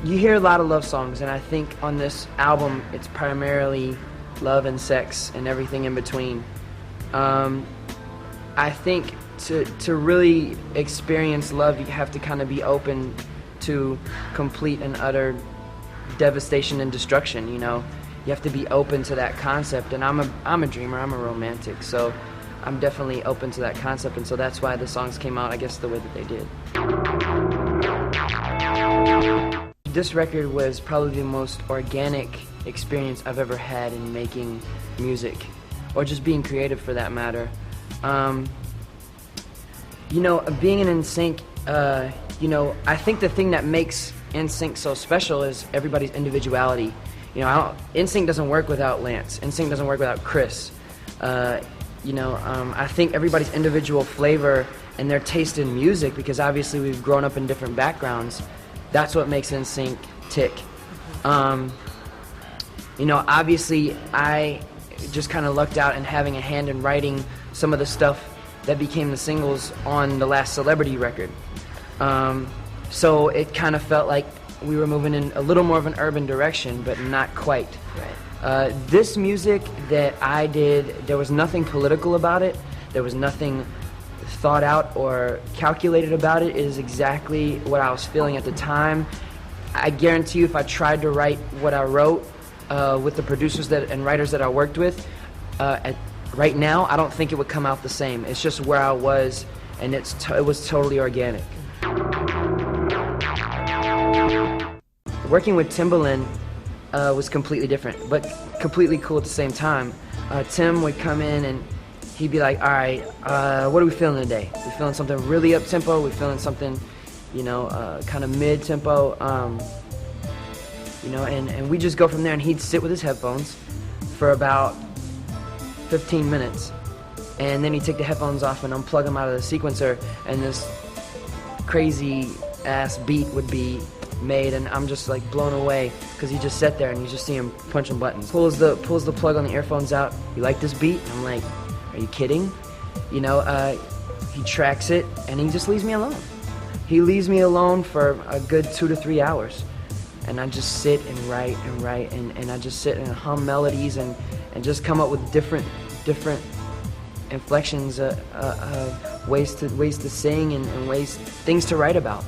you hear a lot of love songs, and I think on this album it's primarily love and sex and everything in between. I think to really experience love, you have to kind of be open to complete and utter devastation and destruction. You know, you have to be open to that concept. And I'm a dreamer. I'm a romantic, so I'm definitely open to that concept. And so that's why the songs came out, I guess, the way that they did. This record was probably the most organic experience I've ever had in making music, or just being creative for that matter. You know, being in Nsync, you know, I think the thing that makes Nsync so special is everybody's individuality. You know, Nsync doesn't work without Lance. Nsync doesn't work without Chris. You know, I think everybody's individual flavor and their taste in music, because obviously we've grown up in different backgrounds, that's what makes Nsync tick. You know, obviously I just kind of lucked out in having a hand in writing some of the stuff that became the singles on the last Celebrity record. So it kind of felt like we were moving in a little more of an urban direction, but not quite. Right. This music that I did, there was nothing political about it. There was nothing thought out or calculated about it. It is exactly what I was feeling at the time. I guarantee you, if I tried to write what I wrote with the producers and writers that I worked with, right now, I don't think it would come out the same. It's just where I was, and it was totally organic. Working with Timbaland was completely different, but completely cool at the same time. Tim would come in and he'd be like, all right, what are we feeling today? We feeling something really up-tempo? We feeling something, you know, kind of mid-tempo? You know, and we just go from there, and he'd sit with his headphones for about 15 minutes, and then he'd take the headphones off and unplug them out of the sequencer, and this crazy-ass beat would be made, and I'm just like blown away, because you just sit there and you just see him punching buttons. Pulls the plug on the earphones out. You like this beat? I'm like, are you kidding? You know, he tracks it, and he just leaves me alone. He leaves me alone for a good 2 to 3 hours, and I just sit and write and I just sit and hum melodies and just come up with different inflections, ways to sing and things to write about.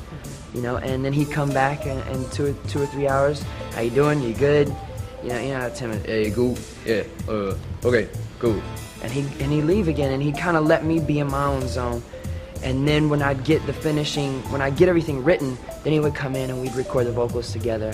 You know, and then he'd come back in 2 or 3 hours. How you doing? You good? You know how Tim is. Hey, cool. Yeah. Okay. Cool. And he'd leave again, and he'd kind of let me be in my own zone. And then when I'd get everything written, then he would come in and we'd record the vocals together.